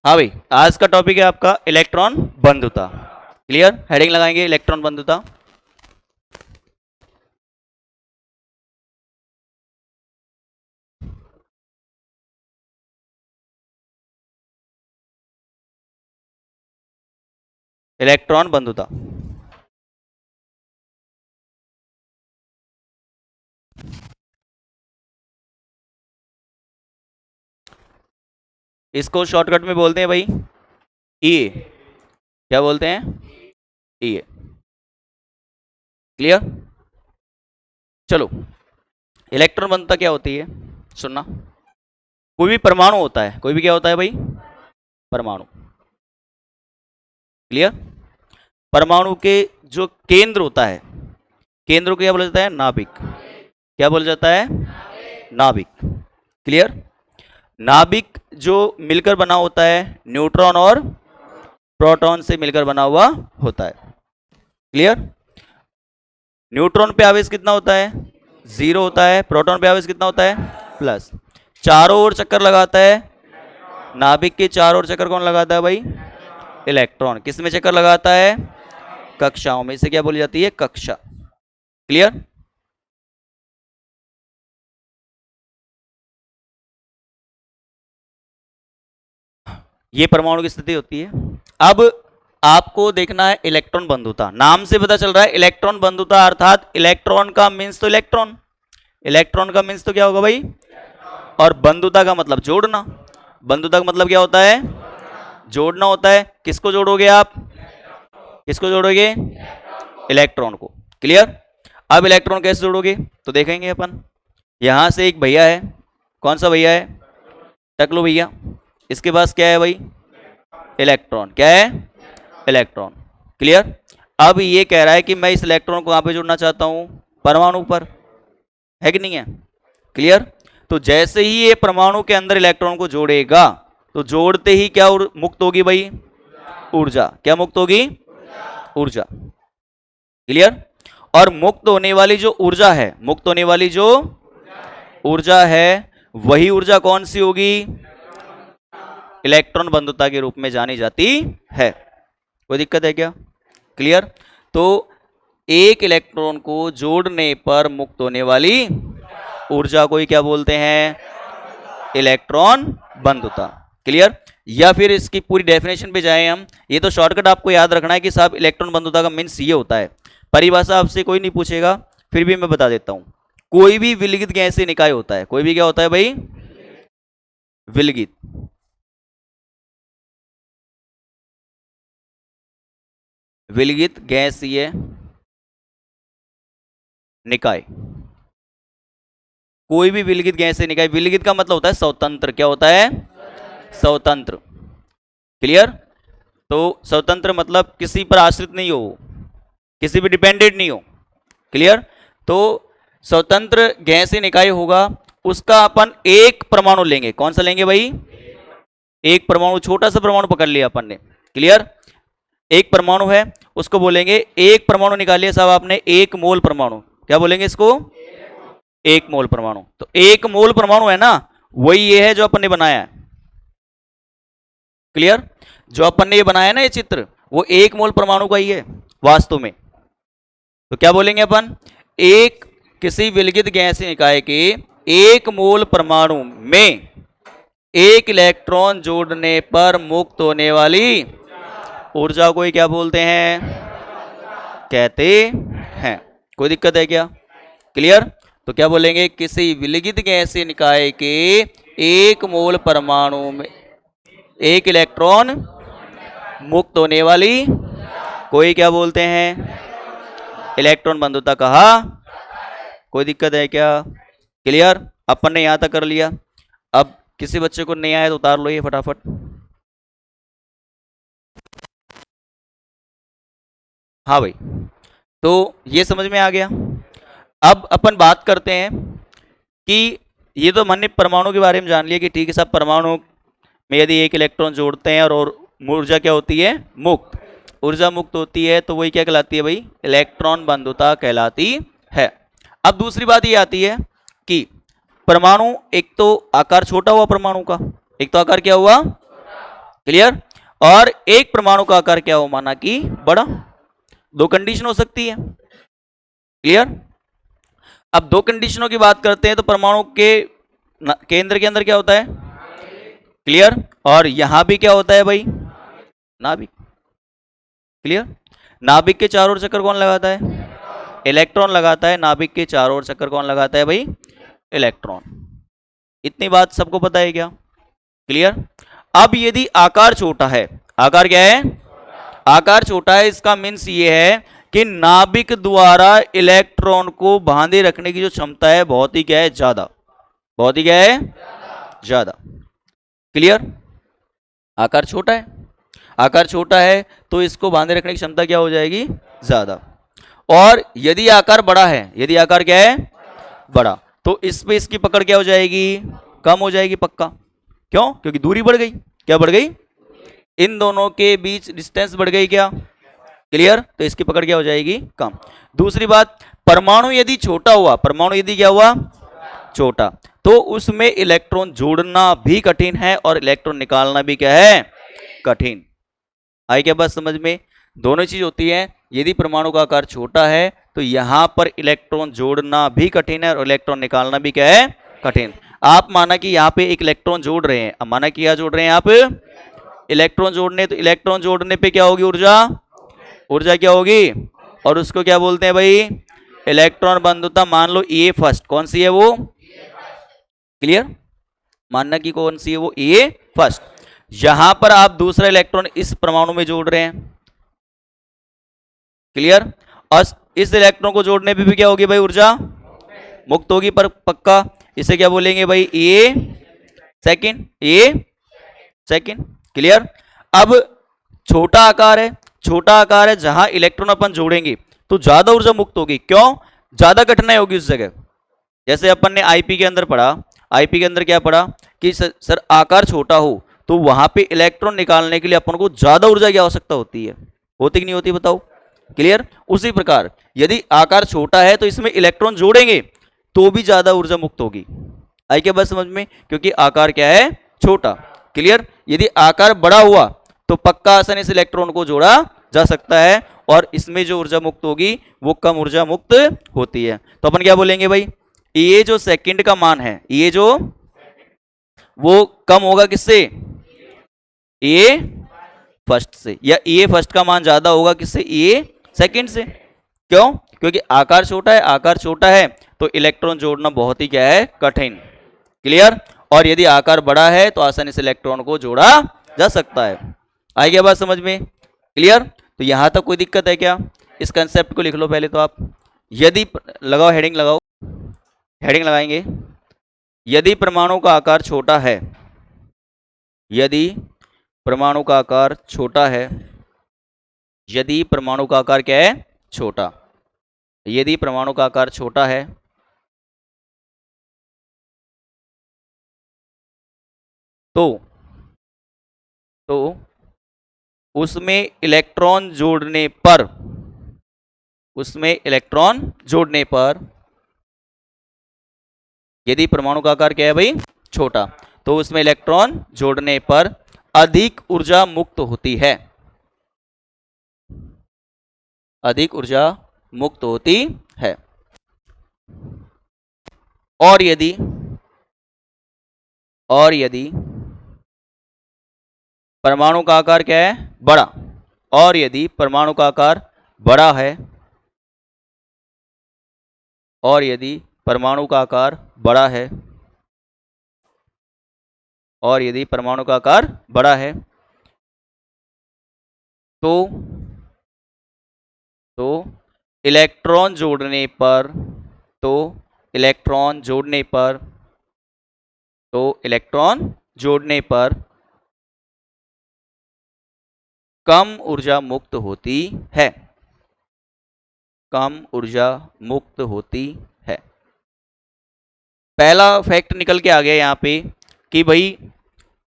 हाँ भाई, आज का टॉपिक है आपका इलेक्ट्रॉन बंधुता। क्लियर, हेडिंग लगाएंगे इलेक्ट्रॉन बंधुता। इलेक्ट्रॉन बंधुता। इसको शॉर्टकट में बोलते हैं भाई ई। क्या बोलते हैं? ई। क्लियर। चलो, इलेक्ट्रॉन बंधुता क्या होती है सुनना। कोई भी परमाणु होता है, कोई भी क्या होता है भाई? परमाणु। क्लियर। परमाणु के जो केंद्र होता है, केंद्र को क्या बोला जाता है? नाभिक। क्या बोला जाता है? नाभिक। क्लियर। नाभिक जो मिलकर बना होता है न्यूट्रॉन और प्रोटॉन से मिलकर बना हुआ होता है। क्लियर। न्यूट्रॉन पे आवेश कितना होता है? 0 होता है। प्रोटॉन पे आवेश कितना होता है? प्लस। चारों ओर चक्कर लगाता है नाभिक के चारों ओर चक्कर कौन लगाता है भाई? इलेक्ट्रॉन। किस में चक्कर लगाता है? कक्षाओं में। इसे क्या बोली जाती है? कक्षा। क्लियर। ये परमाणु की स्थिति होती है। अब आपको देखना है इलेक्ट्रॉन बंधुता। नाम से पता चल रहा है इलेक्ट्रॉन बंधुता, अर्थात इलेक्ट्रॉन का मीन्स तो इलेक्ट्रॉन, इलेक्ट्रॉन का मीन्स तो क्या होगा भाई? और बंधुता का मतलब जोड़ना। बंधुता का मतलब क्या होता है? जोड़ना होता है। किसको जोड़ोगे आप? किसको जोड़ोगे? इलेक्ट्रॉन को। क्लियर। अब इलेक्ट्रॉन कैसे जोड़ोगे तो देखेंगे अपन। यहां से एक भैया है, कौन सा भैया है? टकलू भैया। इसके पास क्या है भाई? इलेक्ट्रॉन। क्या है? इलेक्ट्रॉन। क्लियर। अब ये कह रहा है कि मैं इस इलेक्ट्रॉन को कहां पे जोड़ना चाहता हूं? परमाणु पर। है कि नहीं है? क्लियर। तो जैसे ही ये परमाणु के अंदर इलेक्ट्रॉन को जोड़ेगा तो जोड़ते ही क्या मुक्त होगी भाई? ऊर्जा। क्या मुक्त होगी? ऊर्जा। क्लियर। और मुक्त होने वाली जो ऊर्जा है, मुक्त होने वाली जो ऊर्जा है, वही ऊर्जा कौन सी होगी? इलेक्ट्रॉन बंधुता के रूप में जानी जाती है। कोई दिक्कत है क्या? क्लियर। तो एक इलेक्ट्रॉन को जोड़ने पर मुक्त होने वाली ऊर्जा को ही क्या बोलते हैं? इलेक्ट्रॉन बंधुता। क्लियर। या फिर इसकी पूरी डेफिनेशन पे जाएं हम। ये तो शॉर्टकट आपको याद रखना है कि साहब इलेक्ट्रॉन बंधुता का मीन्स ये होता है। परिभाषा आपसे कोई नहीं पूछेगा, फिर भी मैं बता देता हूं। कोई भी विलगित गैसीय निकाय होता है। कोई भी क्या होता है भाई? विलगित। विलगित गैसीय निकाय। कोई भी विलगित गैसीय निकाय, विलगित का मतलब होता है स्वतंत्र। क्या होता है? स्वतंत्र। क्लियर। तो स्वतंत्र मतलब किसी पर आश्रित नहीं हो, किसी पर डिपेंडेंट नहीं हो। क्लियर। तो स्वतंत्र गैसीय निकाय होगा, उसका अपन एक परमाणु लेंगे। कौन सा लेंगे भाई? एक परमाणु। छोटा सा परमाणु पकड़ लिया अपन ने। क्लियर। एक परमाणु है, उसको बोलेंगे एक परमाणु निकालिए साहब आपने, एक मोल परमाणु। क्या बोलेंगे इसको? एक मोल परमाणु। तो एक मोल परमाणु है ना, वही ये है जो अपन ने बनाया है। क्लियर। जो अपन ने ये बनाया ना ये चित्र, वो एक मोल परमाणु का ही है वास्तव में। तो क्या बोलेंगे अपन? एक किसी विलगित गैसीय निकाय के एक मोल परमाणु में एक इलेक्ट्रॉन जोड़ने पर मुक्त होने वाली ऊर्जा को ही क्या बोलते हैं? कहते हैं। कोई दिक्कत है क्या? क्लियर। तो क्या बोलेंगे? किसी विलगित गैसीय निकाय के एक मोल परमाणु में एक इलेक्ट्रॉन मुक्त होने वाली कोई क्या बोलते हैं? इलेक्ट्रॉन बंधुता कहा। कोई दिक्कत है क्या? क्लियर। अपन ने यहां तक कर लिया। अब किसी बच्चे को नहीं आया तो उतार लो ये फटाफट। हाँ भाई, तो ये समझ में आ गया। अब अपन बात करते हैं कि ये तो हमने परमाणु के बारे में जान लिया कि ठीक है साहब, परमाणु में यदि एक इलेक्ट्रॉन जोड़ते हैं और ऊर्जा क्या होती है? मुक्त। ऊर्जा मुक्त होती है तो वही क्या कहलाती है भाई? इलेक्ट्रॉन बंधुता कहलाती है। अब दूसरी बात ये आती है कि परमाणु, एक तो आकार छोटा हुआ परमाणु का, एक तो आकार क्या हुआ? क्लियर। और एक परमाणु का आकार क्या हो, माना कि बड़ा। दो कंडीशन हो सकती है। क्लियर। अब दो कंडीशनों की बात करते हैं तो परमाणु के केंद्र के अंदर क्या होता है, क्लियर। और यहां भी क्या होता है भाई, नाभिक। क्लियर। नाभिक के चारों ओर चक्कर कौन लगाता है, इलेक्ट्रॉन लगाता है। नाभिक के चारों ओर चक्कर कौन लगाता है भाई, इलेक्ट्रॉन। इतनी बात सबको पता है क्या, क्लियर। अब यदि आकार छोटा है, आकार क्या है, आकार छोटा है, इसका मीन्स ये है कि नाभिक द्वारा इलेक्ट्रॉन को बांधे रखने की जो क्षमता है बहुत ही क्या है, ज्यादा। बहुत ही क्या है, ज्यादा। क्लियर। आकार छोटा है, आकार छोटा है तो इसको बांधे रखने की क्षमता क्या हो जाएगी, ज्यादा। और यदि आकार बड़ा है, यदि आकार क्या है, बड़ा, तो इस पे इसकी पकड़ क्या हो जाएगी, कम हो जाएगी पक्का। क्यों, क्योंकि दूरी बढ़ गई। क्या बढ़ गई, इन दोनों के बीच डिस्टेंस बढ़ गई क्या, क्लियर। तो इसकी पकड़ क्या हो जाएगी, कम। दूसरी बात, परमाणु यदि छोटा हुआ, परमाणु यदि क्या हुआ, छोटा, तो उसमें इलेक्ट्रॉन जोड़ना भी कठिन है और इलेक्ट्रॉन निकालना भी क्या है, कठिन। आई क्या बात समझ में, दोनों चीज होती है। यदि परमाणु का आकार छोटा है तो यहां पर इलेक्ट्रॉन जोड़ना भी कठिन है और इलेक्ट्रॉन निकालना भी क्या है, कठिन। आप माना कि यहाँ पे एक इलेक्ट्रॉन जोड़ रहे हैं, अब माना कि क्या जोड़ रहे हैं आप, इलेक्ट्रॉन जोड़ने, तो इलेक्ट्रॉन जोड़ने पे क्या होगी, ऊर्जा, ऊर्जा क्या होगी, और उसको क्या बोलते हैं भाई, इलेक्ट्रॉन बंधुता। मान लो ए फर्स्ट, कौन सी है वो, क्लियर। मानना कि कौन सी है वो, ए फर्स्ट। यहां पर आप दूसरा इलेक्ट्रॉन इस परमाणु में जोड़ रहे हैं, क्लियर। और इस इलेक्ट्रॉन को जोड़ने पे भी क्या होगी भाई, ऊर्जा मुक्त होगी, पर पक्का। इसे क्या बोलेंगे भाई, ए सेकंड, ए सेकंड, क्लियर। अब छोटा आकार है, छोटा आकार है, जहां इलेक्ट्रॉन अपन जोड़ेंगे तो ज्यादा ऊर्जा मुक्त होगी। क्यों, ज्यादा कठिनाई होगी उस जगह। जैसे अपन ने आईपी के अंदर पढ़ा, आईपी के अंदर क्या पढ़ा कि सर आकार छोटा हो तो वहां पे इलेक्ट्रॉन निकालने के लिए अपन को ज्यादा ऊर्जा की आवश्यकता होती है, होती कि नहीं होती, बताओ, क्लियर। उसी प्रकार यदि आकार छोटा है तो इसमें इलेक्ट्रॉन जोड़ेंगे तो भी ज्यादा ऊर्जा मुक्त होगी। आई क्या बात समझ में, क्योंकि आकार क्या है, छोटा, क्लियर। यदि आकार बड़ा हुआ तो पक्का आसानी से इलेक्ट्रॉन को जोड़ा जा सकता है और इसमें जो ऊर्जा मुक्त होगी वो कम ऊर्जा मुक्त होती है। तो अपन क्या बोलेंगे भाई, ये जो सेकंड का मान है, ये जो वो कम होगा किससे, ए फर्स्ट से, या ए फर्स्ट का मान ज्यादा होगा किससे, ए सेकंड से। क्यों, क्योंकि आकार छोटा है, आकार छोटा है तो इलेक्ट्रॉन जोड़ना बहुत ही क्या है, कठिन, क्लियर। और यदि आकार बड़ा है तो आसानी से इलेक्ट्रॉन को जोड़ा जा सकता है। आई क्या बात समझ में, क्लियर। तो यहां तक कोई दिक्कत है क्या, इस कंसेप्ट को लिख लो पहले तो आप। यदि लगाओ, हेडिंग लगाओ, हेडिंग लगाएंगे, यदि परमाणु का आकार छोटा है, यदि परमाणु का आकार छोटा है, यदि परमाणु का आकार क्या है, छोटा, यदि परमाणु का आकार छोटा है तो उसमें इलेक्ट्रॉन जोड़ने पर, उसमें इलेक्ट्रॉन जोड़ने पर, यदि परमाणु का आकार क्या है भाई, छोटा, तो उसमें इलेक्ट्रॉन जोड़ने पर अधिक ऊर्जा मुक्त होती है, अधिक ऊर्जा मुक्त होती है। और यदि परमाणु का आकार क्या है, बड़ा, और यदि परमाणु का आकार बड़ा है, और यदि परमाणु का आकार बड़ा है, और यदि परमाणु का आकार बड़ा है तो इलेक्ट्रॉन जोड़ने पर, तो इलेक्ट्रॉन जोड़ने पर, तो इलेक्ट्रॉन जोड़ने पर कम ऊर्जा मुक्त होती है, कम ऊर्जा मुक्त होती है। पहला फैक्ट निकल के आ गया यहाँ पे कि भाई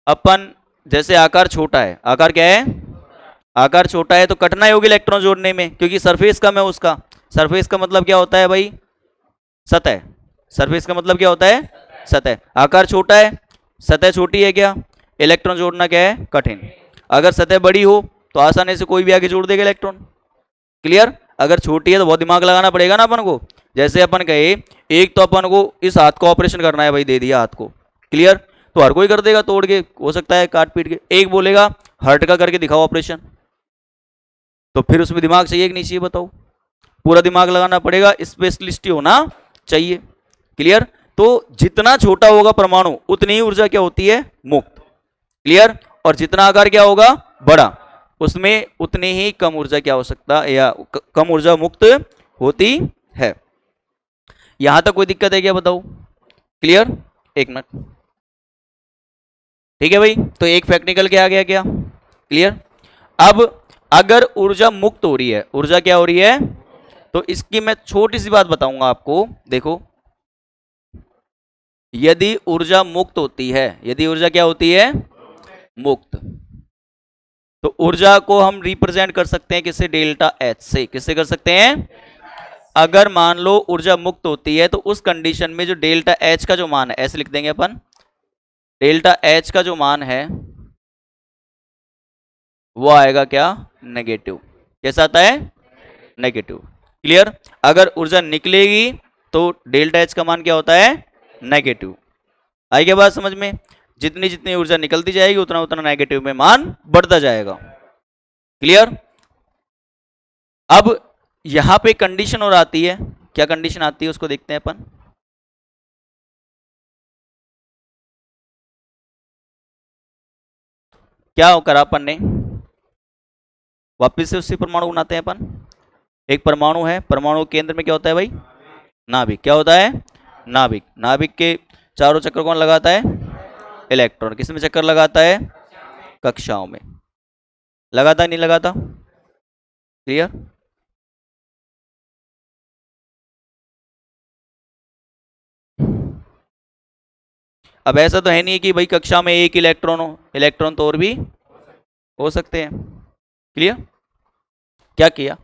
अपन जैसे आकार छोटा है, आकार क्या है, आकार छोटा है तो कठिनाई होगी इलेक्ट्रॉन जोड़ने में, क्योंकि सरफेस कम है उसका। सरफेस का मतलब क्या होता है भाई, सतह। सरफेस का मतलब क्या होता है, सतह। आकार छोटा है, सतह छोटी है, क्या इलेक्ट्रॉन जोड़ना क्या है, कठिन। अगर सतह बड़ी हो तो आसानी से कोई भी आगे जोड़ देगा इलेक्ट्रॉन। क्लियर? अगर छोटी है तो बहुत दिमाग लगाना पड़ेगा ना अपन को। जैसे अपन कहे एक तो अपन को इस हाथ का ऑपरेशन करना है भाई, दे दिया हाथ को, क्लियर, तो हर कोई कर देगा तोड़ के, हो सकता है काट पीट के। एक बोलेगा हार्ट का करके दिखाओ ऑपरेशन, तो फिर उसमें दिमाग चाहिए कि नहीं चाहिए बताओ? पूरा दिमाग लगाना पड़ेगा, स्पेशलिस्ट होना चाहिए। क्लियर? तो जितना छोटा होगा परमाणु उतनी ही ऊर्जा क्या होती है? मुक्त। क्लियर? और जितना आकार क्या होगा? बड़ा, उसमें उतनी ही कम ऊर्जा क्या हो सकता है, या कम ऊर्जा मुक्त होती है। यहां तक कोई दिक्कत है क्या बताओ? क्लियर? एक मिनट, ठीक है भाई। तो एक फैक्ट निकल के आ गया क्या? क्लियर? अब अगर ऊर्जा मुक्त हो रही है, ऊर्जा क्या हो रही है, तो इसकी मैं छोटी सी बात बताऊंगा आपको। देखो, यदि ऊर्जा मुक्त होती है, यदि ऊर्जा क्या होती है? मुक्त, तो ऊर्जा को हम रिप्रेजेंट कर सकते हैं किससे? डेल्टा एच से। किससे कर सकते हैं? अगर मान लो ऊर्जा मुक्त होती है तो उस कंडीशन में जो डेल्टा एच का जो मान है, ऐसे लिख देंगे अपन, डेल्टा एच का जो मान है वो आएगा क्या? नेगेटिव। कैसा आता है? नेगेटिव। क्लियर? अगर ऊर्जा निकलेगी तो डेल्टा एच का मान क्या होता है? नेगेटिव। आई क्या बात समझ में? जितनी जितनी ऊर्जा निकलती जाएगी उतना उतना नेगेटिव में मान बढ़ता जाएगा। क्लियर? अब यहां पे कंडीशन और आती है, क्या कंडीशन आती है उसको देखते हैं अपन। क्या करा अपन ने? वापिस से उसी परमाणु बनाते हैं अपन। एक परमाणु है, परमाणु के केंद्र में क्या होता है भाई? नाभिक। क्या होता है? नाभिक। नाभिक के चारों चक्कर कौन लगाता है? इलेक्ट्रॉन। किस में चक्कर लगाता है? कक्षाओं में। लगाता है नहीं लगाता? क्लियर? अब ऐसा तो है नहीं कि भाई कक्षा में एक इलेक्ट्रॉन हो, इलेक्ट्रॉन तो और भी हो सकते हैं। क्लियर? क्या किया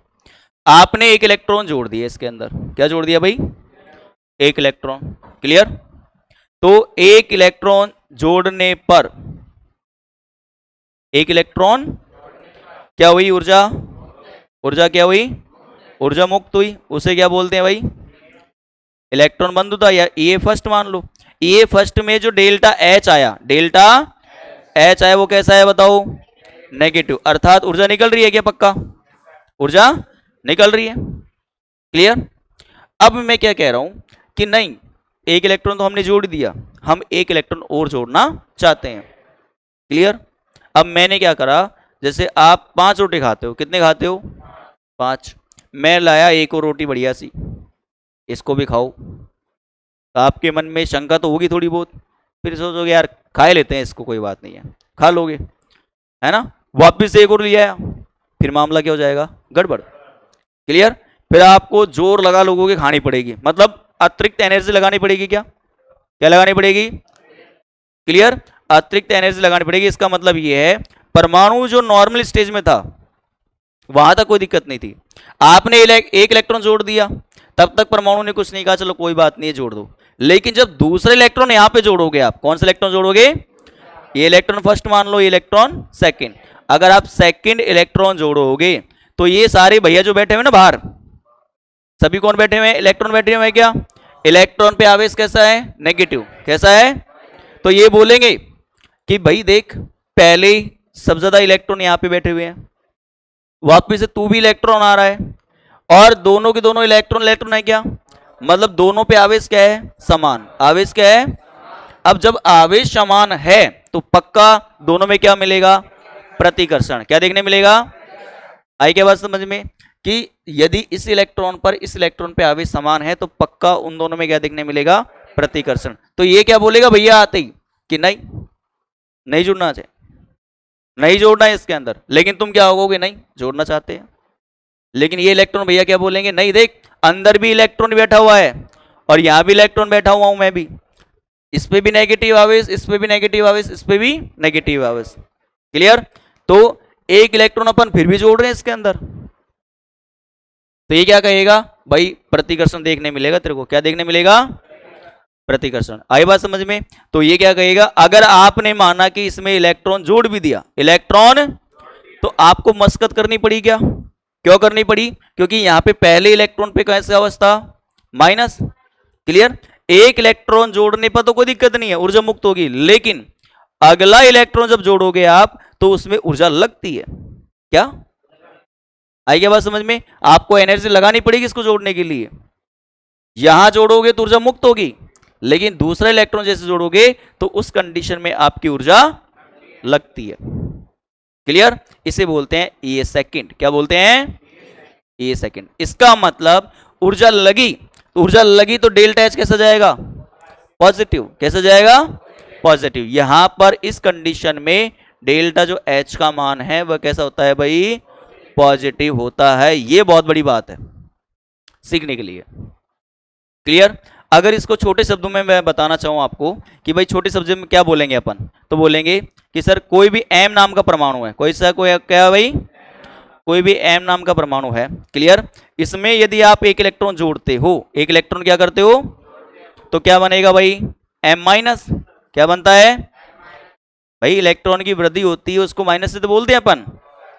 आपने? एक इलेक्ट्रॉन जोड़ दिया इसके अंदर। क्या जोड़ दिया भाई? एक इलेक्ट्रॉन। क्लियर? तो एक इलेक्ट्रॉन जोड़ने पर एक इलेक्ट्रॉन क्या हुई? ऊर्जा। ऊर्जा क्या हुई? ऊर्जा मुक्त हुई। उसे क्या बोलते हैं भाई? इलेक्ट्रॉन बंधुता, या ये फर्स्ट मान लो। ये फर्स्ट में जो डेल्टा एच आया, डेल्टा एच आया, वो कैसा है बताओ? नेगेटिव। अर्थात ऊर्जा निकल रही है क्या? पक्का ऊर्जा निकल रही है। क्लियर? अब मैं क्या कह रहा हूं कि नहीं, एक इलेक्ट्रॉन तो हमने जोड़ दिया, हम एक इलेक्ट्रॉन और जोड़ना चाहते हैं। क्लियर? अब मैंने क्या करा, जैसे आप 5 रोटी खाते हो, कितने खाते हो? 5। मैं लाया एक और रोटी बढ़िया सी, इसको भी खाओ। तो आपके मन में शंका तो होगी थोड़ी बहुत, फिर सोचोगे यार खा लेते हैं इसको, कोई बात नहीं है, खा लोगे, है ना? वापिस एक और लिया, फिर मामला क्या हो जाएगा? गड़बड़। क्लियर? फिर आपको जोर लगा लोगों के खानी पड़ेगी, मतलब अतिरिक्त एनर्जी लगानी पड़ेगी। क्या क्या लगानी पड़ेगी? क्लियर? अतिरिक्त एनर्जी लगानी पड़ेगी। इसका मतलब यह है परमाणु जो नॉर्मल स्टेज में था वहां तक कोई दिक्कत नहीं थी, आपने एक इलेक्ट्रॉन जोड़ दिया, तब तक परमाणु ने कुछ नहीं कहा, चलो कोई बात नहीं है जोड़ दो। लेकिन जब दूसरे इलेक्ट्रॉन यहां पे जोड़ोगे, आप कौन सा इलेक्ट्रॉन जोड़ोगे? ये इलेक्ट्रॉन फर्स्ट मान लो, ये इलेक्ट्रॉन सेकंड। अगर आप सेकंड इलेक्ट्रॉन जोड़ोगे तो ये सारे भैया जो बैठे हुए ना बाहर, सभी कौन बैठे हुए हैं? इलेक्ट्रॉन बैठे हुए हैं। क्या इलेक्ट्रॉन पे आवेश कैसा है? नेगेटिव। कैसा है? तो ये बोलेंगे कि भाई देख, पहले ही सबसे ज्यादा इलेक्ट्रॉन यहां पे बैठे हुए हैं, वापिस से तू भी इलेक्ट्रॉन आ रहा है, और दोनों के दोनों इलेक्ट्रॉन इलेक्ट्रॉन है। क्या मतलब? दोनों पे आवेश क्या है? समान। आवेश क्या है? अब जब आवेश समान है तो पक्का दोनों में क्या मिलेगा? प्रतिकर्षण। क्या देखने मिलेगा? आई क्या बात समझ में? कि यदि इस इलेक्ट्रॉन पे आवेश समान है तो पक्का उन दोनों में क्या देखने मिलेगा? प्रतिकर्षण। तो ये क्या बोलेगा भैया आते ही कि नहीं, नहीं जुड़ना चाहिए, नहीं जोड़ना है इसके अंदर। लेकिन तुम क्या होगोगे? नहीं जोड़ना चाहते हैं। लेकिन ये इलेक्ट्रॉन भैया क्या बोलेंगे? नहीं देख, अंदर भी इलेक्ट्रॉन बैठा हुआ है और यहां भी इलेक्ट्रॉन बैठा हुआ हूं मैं भी, इस पे भी नेगेटिव आवेश, इस पे भी नेगेटिव आवेश, इस पे भी नेगेटिव आवेश। क्लियर? तो एक इलेक्ट्रॉन अपन फिर भी जोड़ रहे हैं इसके अंदर, तो ये क्या कहेगा भाई? प्रतिकर्षण देखने मिलेगा तेरे को। क्या देखने मिलेगा? प्रतिकर्षण। आई बात समझ में? तो ये क्या कहेगा, अगर आपने माना कि इसमें इलेक्ट्रॉन जोड़ भी दिया, इलेक्ट्रॉन, तो आपको मशक्कत करनी पड़ी क्या? क्यों करनी पड़ी? क्योंकि यहां पे पहले इलेक्ट्रॉन पे कैसा अवस्था, माइनस। क्लियर? एक इलेक्ट्रॉन जोड़ने पर तो कोई दिक्कत नहीं है, ऊर्जा मुक्त होगी, लेकिन अगला इलेक्ट्रॉन जब जोड़ोगे आप तो उसमें ऊर्जा लगती है। क्या आई क्या बात समझ में? आपको एनर्जी लगानी पड़ेगी इसको जोड़ने के लिए। यहां जोड़ोगे तो ऊर्जा मुक्त होगी, लेकिन दूसरा इलेक्ट्रॉन जैसे जोड़ोगे तो उस कंडीशन में आपकी ऊर्जा लगती है। क्लियर? इसे बोलते हैं ए सेकंड। क्या बोलते हैं? ए सेकंड। इसका मतलब ऊर्जा लगी, ऊर्जा लगी तो डेल्टा एच कैसा जाएगा, पॉजिटिव। कैसा जाएगा, पॉजिटिव। यहां पर इस कंडीशन में डेल्टा जो एच का मान है वह कैसा होता है भाई, पॉजिटिव होता है। यह बहुत बड़ी बात है सीखने के लिए। क्लियर? अगर इसको छोटे शब्दों में मैं बताना चाहूं आपको कि भाई छोटे शब्द में क्या बोलेंगे अपन, तो बोलेंगे कि सर कोई भी एम नाम का परमाणु है, कोई सा कोई क्या भाई, कोई भी एम नाम का परमाणु है। क्लियर? इसमें यदि आप एक इलेक्ट्रॉन जोड़ते हो, एक इलेक्ट्रॉन क्या करते हो, तो क्या बनेगा भाई, एम माइनस। क्या बनता है भाई, इलेक्ट्रॉन की वृद्धि होती है उसको माइनस से तो बोलते हैं अपन।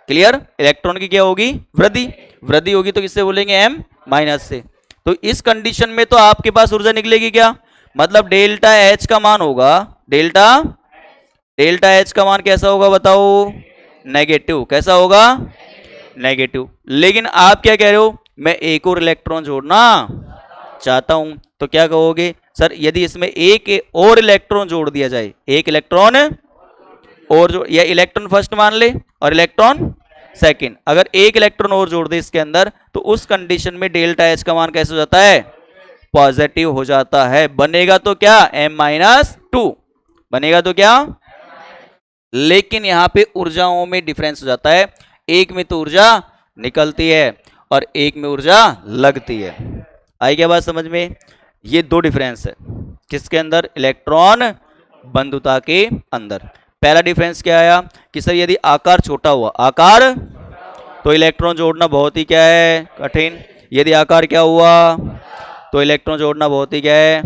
क्लियर? इलेक्ट्रॉन की क्या होगी, वृद्धि। वृद्धि होगी तो किससे बोलेंगे, एम माइनस से। तो इस कंडीशन में तो आपके पास ऊर्जा निकलेगी क्या, मतलब डेल्टा एच का मान होगा, डेल्टा एच का मान कैसा होगा बताओ, नेगेटिव। कैसा होगा, नेगेटिव। लेकिन आप क्या कह रहे हो, मैं एक और इलेक्ट्रॉन जोड़ना चाहता हूं, तो क्या कहोगे, सर यदि इसमें एक और इलेक्ट्रॉन जोड़ दिया जाए, एक इलेक्ट्रॉन और जो, या इलेक्ट्रॉन फर्स्ट मान ले और इलेक्ट्रॉन सेकंड, अगर एक इलेक्ट्रॉन और जोड़ दे इसके अंदर, तो उस कंडीशन में डेल्टा एच का मान कैसे हो जाता है, पॉजिटिव हो जाता है। बनेगा तो क्या, एम माइनस टू बनेगा तो क्या। लेकिन यहां पे ऊर्जाओं में डिफरेंस हो जाता है, एक में तो ऊर्जा निकलती है और एक में ऊर्जा लगती है। आई क्या बात समझ में? ये दो डिफरेंस है किसके अंदर, इलेक्ट्रॉन बंधुता के अंदर। पहला डिफरेंस क्या आया कि सर यदि आकार छोटा हुआ, आकार तो इलेक्ट्रॉन जोड़ना बहुत ही क्या है, कठिन। यदि आकार क्या हुआ, तो इलेक्ट्रॉन जोड़ना बहुत ही क्या है,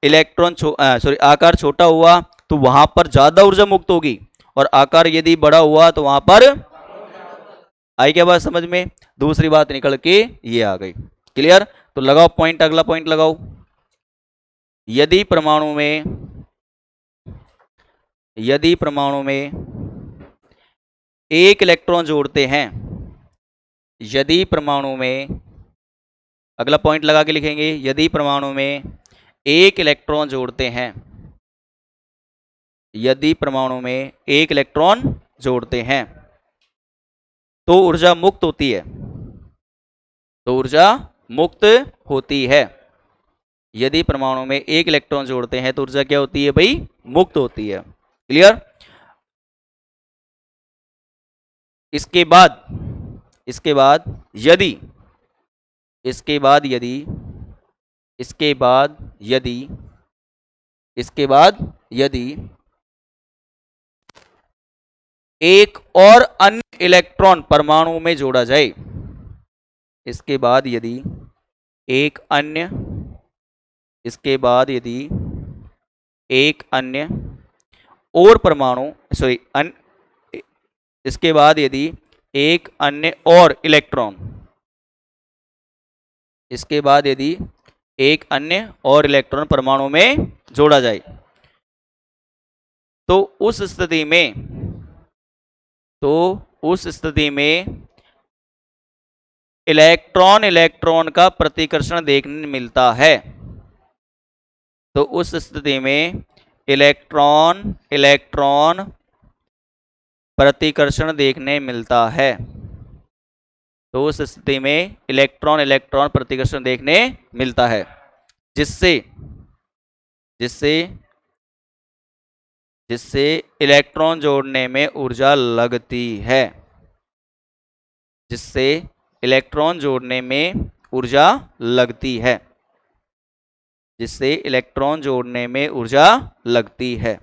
इलेक्ट्रॉन आकार छोटा हुआ तो वहां पर ज्यादा ऊर्जा मुक्त होगी, और आकार यदि बड़ा हुआ तो वहां पर, आई क्या बात समझ में? दूसरी बात निकल के ये आ गई। क्लियर? तो लगाओ पॉइंट, अगला पॉइंट लगाओ। यदि परमाणु में एक इलेक्ट्रॉन जोड़ते हैं, यदि परमाणु में, अगला पॉइंट लगा के लिखेंगे, यदि परमाणु में एक इलेक्ट्रॉन जोड़ते हैं, यदि परमाणु में एक इलेक्ट्रॉन जोड़ते हैं तो ऊर्जा मुक्त होती है, तो ऊर्जा मुक्त होती है। यदि परमाणु में एक इलेक्ट्रॉन जोड़ते हैं तो ऊर्जा क्या होती है भाई, मुक्त होती है। क्लियर? इसके बाद यदि एक और अन्य इलेक्ट्रॉन परमाणु में जोड़ा जाए, इसके बाद यदि एक अन्य और परमाणु, इसके बाद यदि एक अन्य और इलेक्ट्रॉन, इसके बाद यदि एक अन्य और इलेक्ट्रॉन परमाणु में जोड़ा जाए, तो उस स्थिति में इलेक्ट्रॉन का प्रतिकर्षण देखने मिलता है। तो उस स्थिति में इलेक्ट्रॉन प्रतिकर्षण देखने मिलता है। तो उस स्थिति में इलेक्ट्रॉन प्रतिकर्षण देखने मिलता है, जिससे इलेक्ट्रॉन जोड़ने में ऊर्जा लगती है, जिससे इलेक्ट्रॉन जोड़ने में ऊर्जा लगती है, जिससे इलेक्ट्रॉन जोड़ने में ऊर्जा लगती है।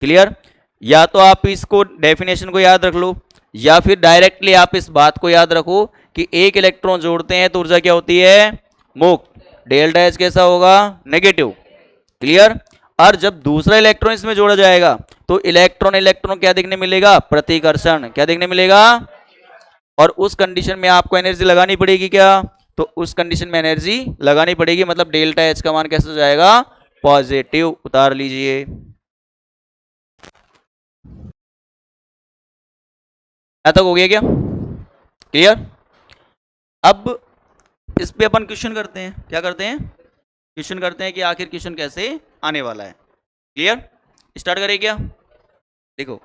क्लियर? या तो आप इसको डेफिनेशन को याद रख लो, या फिर डायरेक्टली आप इस बात को याद रखो कि एक इलेक्ट्रॉन जोड़ते हैं तो ऊर्जा क्या होती है, मुक्त। डेल्टा एच कैसा होगा, नेगेटिव। क्लियर। और जब दूसरा इलेक्ट्रॉन इसमें जोड़ा जाएगा तो इलेक्ट्रॉन इलेक्ट्रॉन क्या देखने मिलेगा, प्रतिकर्षण, क्या देखने मिलेगा। और उस कंडीशन में आपको एनर्जी लगानी पड़ेगी क्या, तो उस कंडीशन में एनर्जी लगानी पड़ेगी, मतलब डेल्टा एच का मान कैसे हो जाएगा, पॉजिटिव। उतार लीजिए। यहां तक हो गया क्या, क्लियर। अब इस पे अपन क्वेश्चन करते हैं, क्या करते हैं, क्वेश्चन करते हैं कि आखिर क्वेश्चन कैसे आने वाला है। क्लियर, स्टार्ट करें क्या। देखो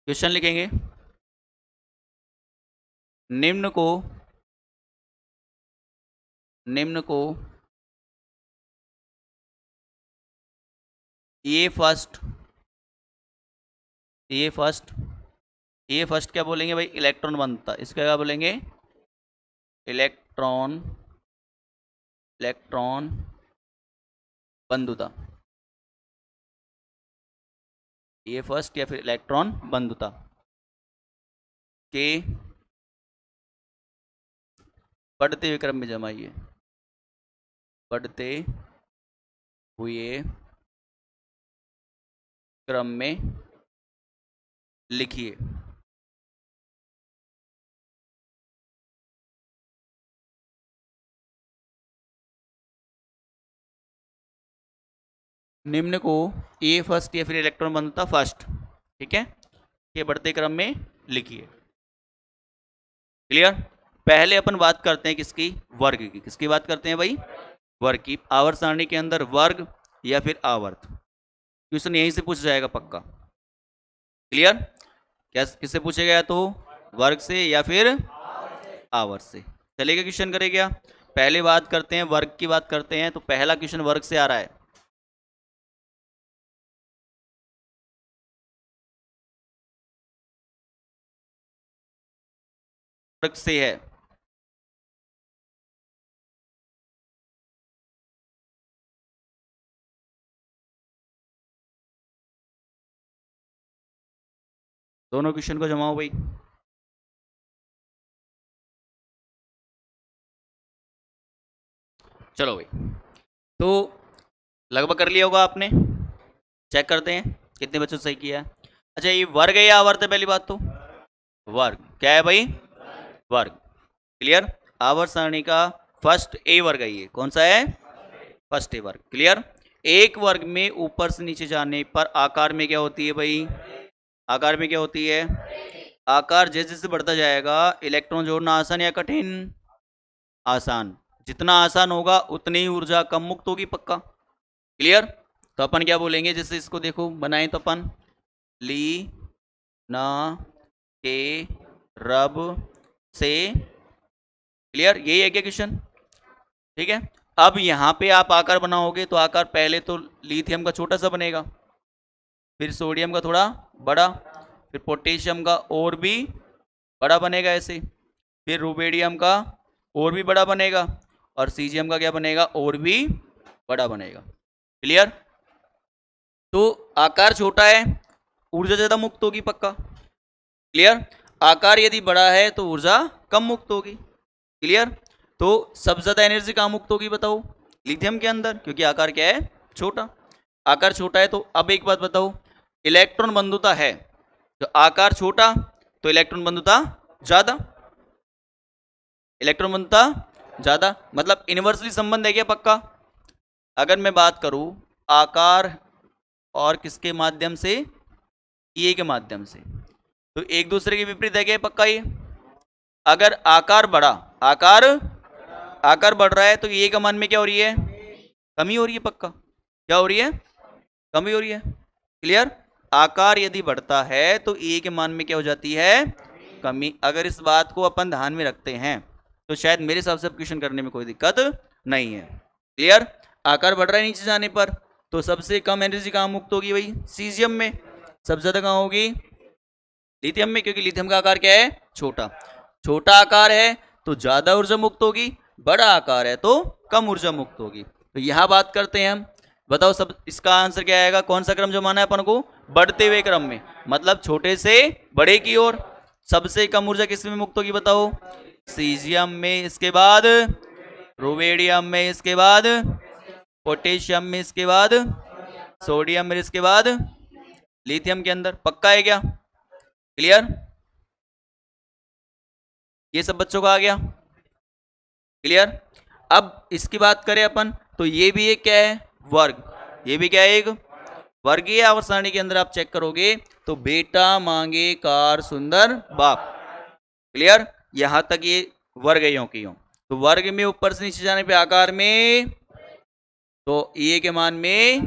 क्वेश्चन लिखेंगे, निम्न को निम्न को ए first A first A first क्या बोलेंगे भाई, इलेक्ट्रॉन बनता, इसका क्या बोलेंगे, इलेक्ट्रॉन इलेक्ट्रॉन बंधुता, ए फर्स्ट या फिर इलेक्ट्रॉन बंधुता के बढ़ते हुए क्रम में जमाइए, बढ़ते हुए क्रम में लिखिए। निम्न को ए फर्स्ट या फिर इलेक्ट्रॉन बंधुता फर्स्ट, ठीक है, के बढ़ते क्रम में लिखिए। क्लियर। पहले अपन बात करते हैं किसकी, वर्ग की। किसकी बात करते हैं भाई, वर्ग की। आवर्त सारणी के अंदर वर्ग या फिर आवर्त, क्वेश्चन यहीं से पूछ जाएगा पक्का। क्लियर। क्या किससे पूछेगा, या तो वर्ग से या फिर आवर्त से। चलेगा, क्वेश्चन करेगा। पहले बात करते हैं वर्ग की, बात करते हैं तो पहला क्वेश्चन वर्ग से आ रहा है। वर्ग से है, दोनों क्वेश्चन को जमाओ भाई। चलो भाई, तो लगभग कर लिया होगा आपने। चेक करते हैं कितने बच्चों ने सही किया है। अच्छा, ये वर्ग है या आवर्त है, पहली बात तो वर्ग। क्या है भाई, वर्ग। क्लियर। आवर्त सारणी का फर्स्ट ए वर्ग है, ये कौन सा है, फर्स्ट ए वर्ग। क्लियर। एक वर्ग में ऊपर से नीचे जाने पर आकार में क्या होती है भाई, आकार में क्या होती है, आकार जैसे जैसे बढ़ता जाएगा, इलेक्ट्रॉन जोड़ना आसान या कठिन, आसान। जितना आसान होगा उतनी ही ऊर्जा कम मुक्त होगी, पक्का। क्लियर। तो अपन क्या बोलेंगे, जैसे इसको देखो बनाएं तो अपन ली ना के रब से। क्लियर, यही है क्या क्वेश्चन, ठीक है। अब यहाँ पे आप आकार बनाओगे तो आकार पहले तो लिथियम का छोटा सा बनेगा, फिर सोडियम का थोड़ा बड़ा, फिर पोटेशियम का और भी बड़ा बनेगा ऐसे, फिर रुबेडियम का और भी बड़ा बनेगा, और सीजियम का क्या बनेगा, और भी बड़ा बनेगा। क्लियर। तो आकार छोटा है, ऊर्जा ज्यादा मुक्त होगी, पक्का। क्लियर। आकार यदि बड़ा है तो ऊर्जा कम मुक्त होगी। क्लियर। तो सबसे ज्यादा एनर्जी कहाँ मुक्त होगी बताओ, लिथियम के अंदर, क्योंकि आकार क्या है, छोटा। आकार छोटा है तो अब एक बात बताओ, इलेक्ट्रॉन बंधुता है तो आकार छोटा तो इलेक्ट्रॉन बंधुता ज्यादा, इलेक्ट्रॉन बंधुता ज्यादा, मतलब इनवर्सली संबंध है क्या, पक्का। अगर मैं बात करूं आकार और किसके माध्यम से, ए के माध्यम से, तो एक दूसरे के विपरीत है क्या, पक्का। ये अगर आकार बढ़ा, आकार आकार बढ़ रहा है तो ए का मान में क्या हो रही है, कमी हो रही है, पक्का। क्या हो रही है, कमी हो रही है। क्लियर। आकार यदि बढ़ता है तो ए के मान में क्या हो जाती है, कमी। अगर इस बात को अपन ध्यान में रखते हैं तो शायद मेरे हिसाब से क्वेश्चन करने में कोई दिक्कत नहीं है। क्लियर। आकार बढ़ रहा है नीचे जाने पर तो सबसे कम एनर्जी कहाँ मुक्त होगी भाई, सीजियम में। सबसे ज्यादा कहाँ होगी, लिथियम में, क्योंकि लिथियम का आकार क्या है, छोटा। छोटा आकार है तो ज्यादा ऊर्जा मुक्त होगी, बड़ा आकार है तो कम ऊर्जा मुक्त होगी। तो यहां बात करते हैं हम, बताओ सब इसका आंसर क्या आएगा, कौन सा क्रम जो माना है अपन को, बढ़ते हुए क्रम में, मतलब छोटे से बड़े की ओर। सबसे कम ऊर्जा किस में मुक्त होगी बताओ, सीजियम में, इसके बाद रुबेडियम में, इसके बाद पोटेशियम में इसके बाद सोडियम में इसके बाद लिथियम के अंदर। पक्का है क्या? क्लियर? ये सब बच्चों का आ गया क्लियर। अब इसकी बात करें अपन तो ये भी एक क्या है? वर्ग। ये भी क्या है? एक वर्गीय आवर्त सारणी के अंदर आप चेक करोगे तो बेटा मांगे कार सुंदर बाप। क्लियर? यहां तक ये वर्ग यों की यों। तो वर्ग में ऊपर से नीचे जाने पे आकार में तो ए के मान में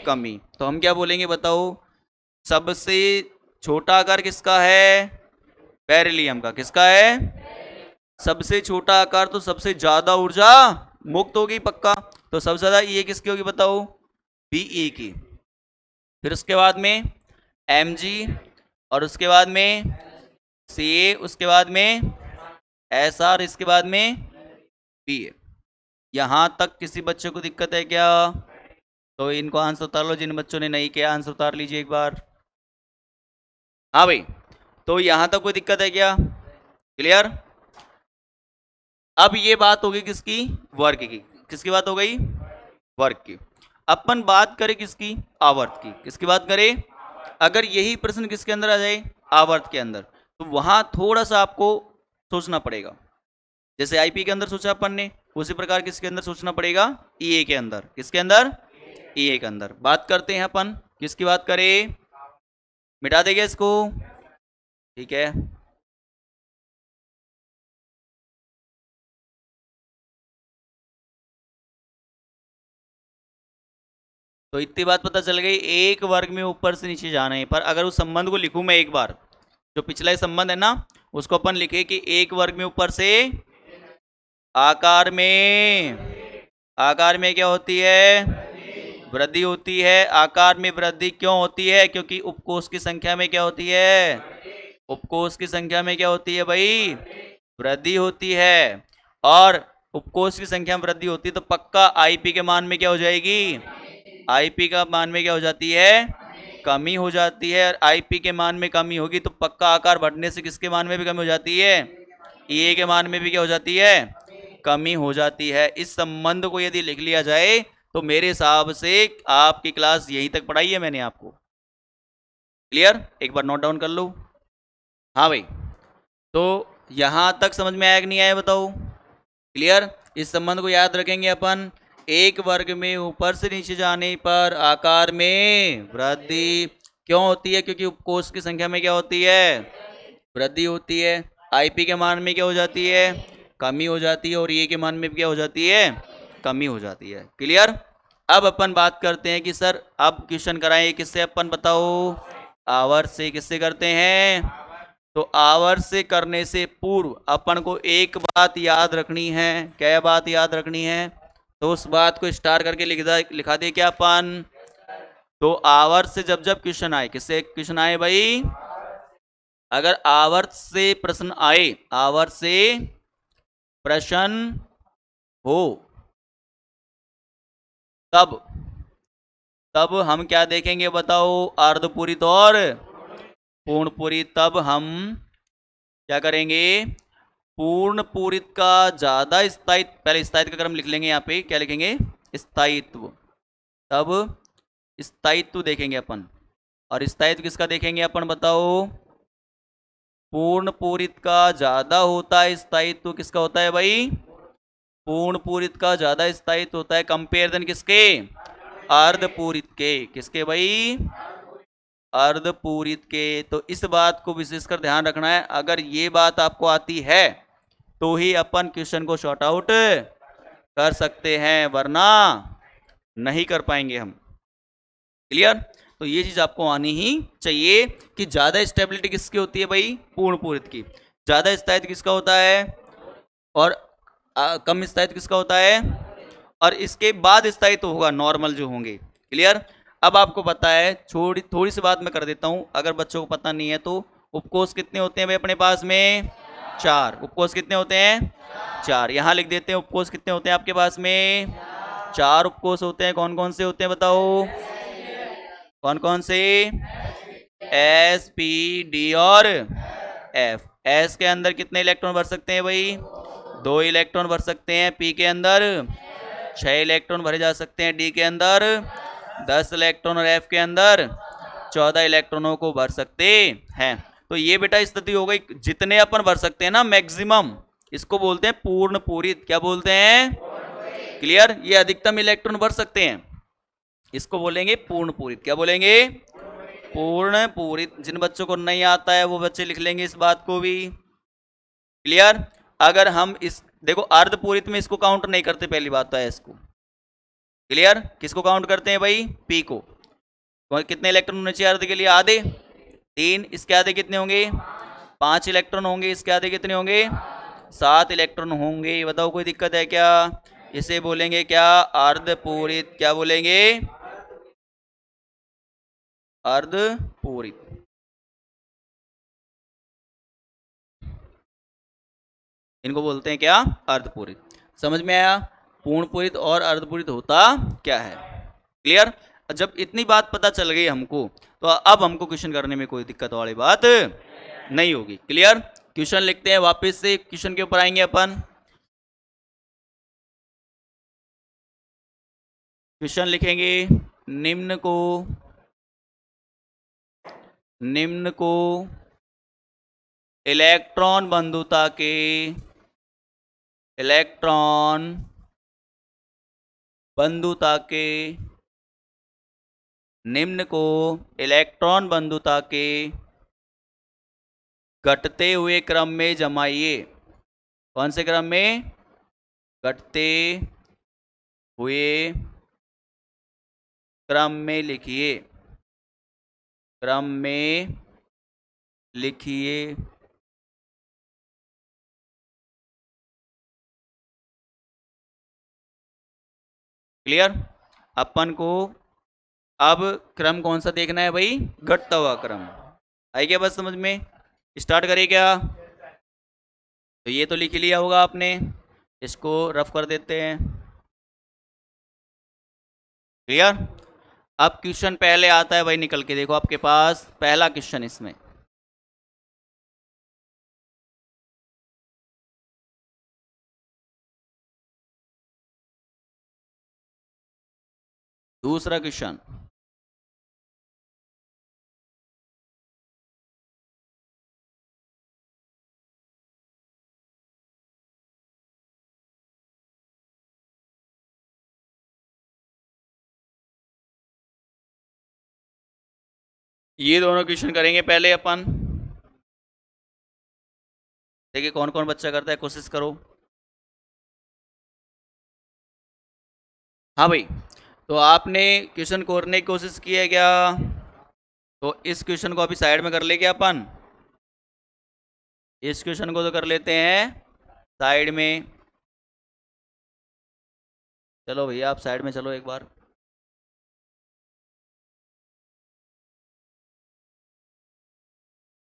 कमी। तो हम क्या बोलेंगे बताओ? सबसे छोटा आकार किसका है? बेरिलियम का। किसका है? सबसे छोटा आकार तो सबसे ज्यादा ऊर्जा मुक्त होगी पक्का। तो सबसे ज्यादा ये किसकी होगी बताओ? Be की। फिर उसके बाद में Mg और उसके बाद में Ca, उसके बाद में Sr, इसके बाद में Pa। यहां तक किसी बच्चे को दिक्कत है क्या? तो इनको आंसर उतार लो। जिन बच्चों ने नहीं किया आंसर उतार लीजिए एक बार। हाँ भाई, तो यहां तक कोई दिक्कत है क्या? क्लियर? अब ये बात होगी किसकी? वर्ग की। किसकी बात हो गई? वर्ग की। अपन बात करें किसकी? आवर्त की। किसकी बात करें? अगर यही प्रश्न किसके अंदर आ जाए? आवर्त के अंदर, तो वहां थोड़ा सा आपको सोचना पड़ेगा। जैसे आईपी के अंदर सोचा अपन ने, उसी प्रकार किसके अंदर सोचना पड़ेगा? ईए के अंदर। किसके अंदर? ईए के अंदर। बात करते हैं अपन किसकी बात करें? मिटा देंगे इसको, ठीक है। तो इतनी बात पता चल गई, एक वर्ग में ऊपर से नीचे जाने पर अगर उस संबंध को लिखूं मैं एक बार, जो पिछला संबंध है ना, उसको अपन लिखे कि एक वर्ग में ऊपर से आकार में क्या होती है? वृद्धि होती है। आकार में वृद्धि क्यों होती है? क्योंकि उपकोष की संख्या में क्या होती है? उपकोष की संख्या में क्या होती है भाई? वृद्धि होती है। और उपकोष की संख्या में वृद्धि होती है तो पक्का आईपी के मान में क्या हो जाएगी? आईपी का मान में क्या हो जाती है? कमी हो जाती है। और आईपी के मान में कमी होगी तो पक्का आकार बढ़ने से किसके मान में भी कमी हो जाती है? ए के मान में भी क्या हो जाती है? कमी हो जाती है। इस संबंध को यदि लिख लिया जाए तो मेरे हिसाब से आपकी क्लास यहीं तक पढ़ाई है मैंने आपको। क्लियर? एक बार नोट डाउन कर लो। हाँ भाई, तो यहां तक समझ में आया कि नहीं आया बताओ? क्लियर? इस संबंध को याद रखेंगे अपन। एक वर्ग में ऊपर से नीचे जाने पर आकार में वृद्धि क्यों होती है? क्योंकि उपकोष की संख्या में क्या होती है? वृद्धि होती है। आईपी के मान में क्या हो जाती है? कमी हो जाती है। और ये के मान में क्या हो जाती है? कमी हो जाती है। क्लियर? अब अपन बात करते हैं कि सर अब क्वेश्चन कराएं किससे अपन बताओ? आवर्त से। किससे करते हैं? तो आवर्त से करने से पूर्व अपन को एक बात याद रखनी है। क्या बात याद रखनी है? तो उस बात को स्टार करके लिखा दे क्या अपन? तो आवर्त से जब जब क्वेश्चन आए, किससे क्वेश्चन आए भाई? अगर आवर्त से प्रश्न आए, आवर्त से प्रश्न हो तब हम क्या देखेंगे बताओ? अर्धपूरित और पूर्ण पूरित। तब हम क्या करेंगे? पूर्ण पूरित का ज्यादा स्थायित्व, पहले स्थायित्व का क्रम लिख लेंगे। यहाँ पे क्या लिखेंगे? स्थायित्व। तब स्थायित्व देखेंगे अपन। और स्थायित्व किसका देखेंगे अपन बताओ? पूर्ण पूरित का ज्यादा होता है स्थायित्व। किसका होता है भाई? पूर्ण पूरित का ज्यादा स्थायित्व होता है। कंपेरिजन किसके? अर्धपूरित के। किसके भाई? अर्धपूरित के। तो इस बात को विशेषकर ध्यान रखना है। अगर ये बात आपको आती है तो ही अपन क्वेश्चन को शॉर्ट आउट कर सकते हैं, वरना नहीं कर पाएंगे हम। क्लियर? तो ये चीज आपको आनी ही चाहिए कि ज्यादा स्टेबिलिटी किसकी होती है भाई? पूर्ण पूरित की। ज्यादा स्थायित्व किसका होता है? और कम स्थायित्व किसका होता है? और इसके बाद स्थायित्व होगा नॉर्मल जो होंगे। क्लियर? अब आपको पता है, थोड़ी सी बात मैं कर देता हूं अगर बच्चों को पता नहीं है तो। उपकोष कितने होते हैं भाई अपने पास में? 4। उपकोष कितने होते हैं? 4। यहां लिख देते हैं उपकोष कितने होते हैं आपके पास में? 4 उपकोष होते हैं। कौन कौन से होते हैं बताओ? कौन कौन से? एस, पी, डी और एफ। एस के अंदर कितने इलेक्ट्रॉन भर सकते हैं भाई? 2 इलेक्ट्रॉन भर सकते हैं। पी के अंदर 6 इलेक्ट्रॉन भरे जा सकते हैं डी के अंदर, 10 इलेक्ट्रॉन और एफ के अंदर 14 इलेक्ट्रॉनों को भर सकते हैं। तो ये बेटा स्थिति हो गई, जितने अपन भर सकते हैं ना मैक्सिमम, इसको बोलते हैं पूर्ण पूरित। क्या बोलते हैं? क्लियर? ये अधिकतम इलेक्ट्रॉन भर सकते हैं, इसको बोलेंगे पूर्ण पूरित। क्या बोलेंगे? पूर्ण पूरित। जिन बच्चों को नहीं आता है वो बच्चे लिख लेंगे इस बात को भी। क्लियर? अगर हम इस देखो अर्धपूरित में इसको काउंट नहीं करते, पहली बात तो है इसको। क्लियर? किसको काउंट करते हैं भाई? पी को। कितने इलेक्ट्रॉन होने चाहिए अर्ध के लिए? आधे। 3। इसके आधे कितने होंगे? 5 इलेक्ट्रॉन होंगे। इसके आधे कितने होंगे? 7 इलेक्ट्रॉन होंगे। बताओ कोई दिक्कत है क्या? इसे बोलेंगे क्या? अर्धपूरित। क्या बोलेंगे? अर्धपूरित। इनको बोलते हैं क्या? अर्धपूरित। समझ में आया? पूर्णपूरित और अर्धपूरित होता क्या है? क्लियर? जब इतनी बात पता चल गई हमको, तो अब हमको क्वेश्चन करने में कोई दिक्कत वाली बात नहीं होगी। क्लियर? क्वेश्चन लिखते हैं, वापस से क्वेश्चन के ऊपर आएंगे अपन। क्वेश्चन लिखेंगे, निम्न को इलेक्ट्रॉन बंधुता के निम्न को इलेक्ट्रॉन बंधुता के घटते हुए क्रम में जमाइए। कौन से क्रम में? घटते हुए क्रम में लिखिए। क्रम में लिखिए। क्लियर? अपन को अब क्रम कौन सा देखना है भाई? घटता हुआ क्रम। आई क्या बात समझ में? स्टार्ट करिए क्या? तो ये तो लिख लिया होगा आपने, इसको रफ कर देते हैं। क्लियर? अब क्वेश्चन पहले आता है भाई, निकल के देखो आपके पास पहला क्वेश्चन। इसमें दूसरा क्वेश्चन, ये दोनों क्वेश्चन करेंगे पहले अपन। देखिए कौन कौन बच्चा करता है, कोशिश करो। हाँ भाई, तो आपने क्वेश्चन करने की कोशिश की है क्या? तो इस क्वेश्चन को अभी साइड में कर ले क्या अपन? इस क्वेश्चन को तो कर लेते हैं साइड में। चलो भैया आप साइड में चलो एक बार।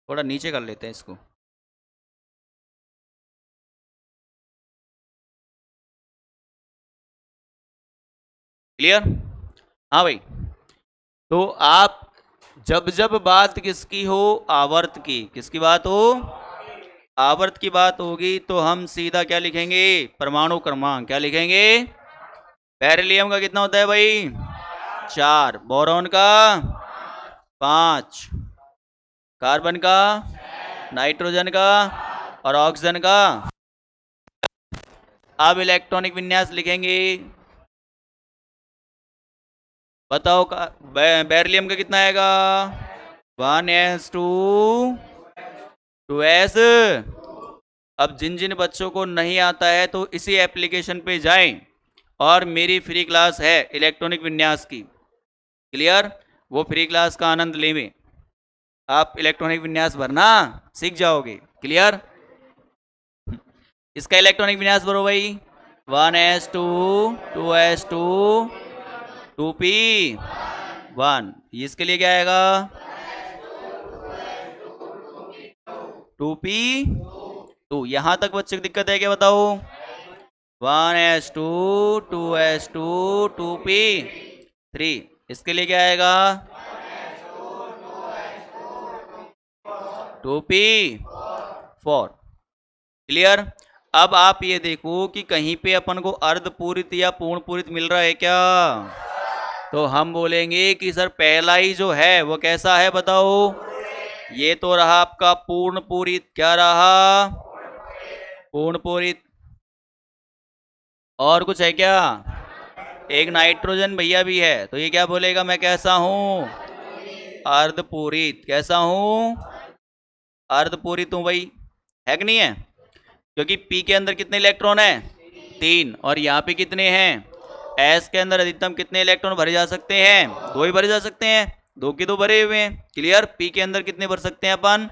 थोड़ा नीचे कर लेते हैं इसको। क्लियर? हाँ भाई, तो आप जब जब बात किसकी हो? आवर्त की। किसकी बात हो? आवर्त की बात होगी तो हम सीधा क्या लिखेंगे? परमाणु क्रमांक। क्या लिखेंगे? बेरिलियम का कितना होता है भाई? 4। बोरॉन का 5। कार्बन का, नाइट्रोजन का और ऑक्सीजन का। अब इलेक्ट्रॉनिक विन्यास लिखेंगे। बताओ का बेरिलियम का कितना आएगा? 1s2 2s। अब जिन जिन बच्चों को नहीं आता है तो इसी एप्लीकेशन पे जाएं और मेरी फ्री क्लास है इलेक्ट्रॉनिक विन्यास की। क्लियर? वो फ्री क्लास का आनंद लेवें। आप इलेक्ट्रॉनिक विन्यास भरना सीख जाओगे। क्लियर? इसका इलेक्ट्रॉनिक विन्यास भरो भाई। 1s2 2s2 2p1। इसके लिए क्या आएगा? 2p2। यहां तक बच्चे को दिक्कत है क्या? बताओ। 1s2 2s2 2p3। इसके लिए क्या आएगा? 2p4। क्लियर? अब आप ये देखो कि कहीं पे अपन को अर्धपूरित या पूर्ण पूरित मिल रहा है क्या? तो हम बोलेंगे कि सर पहला ही जो है वो कैसा है बताओ? ये तो रहा आपका पूर्ण पूरित। क्या रहा? पूर्ण पूरित। और कुछ है क्या? एक नाइट्रोजन भैया भी है, तो ये क्या बोलेगा? मैं कैसा हूं? अर्धपूरित। कैसा हूं? अर्धपूरित हूं भाई। है कि नहीं है? क्योंकि P के अंदर कितने इलेक्ट्रॉन है? 3। और यहाँ पे कितने हैं? S के अंदर अधिकतम कितने इलेक्ट्रॉन भरे जा सकते हैं? 2 ही भरे जा सकते हैं। 2 के 2 भरे हुए हैं। क्लियर? P के अंदर कितने भर सकते हैं अपन?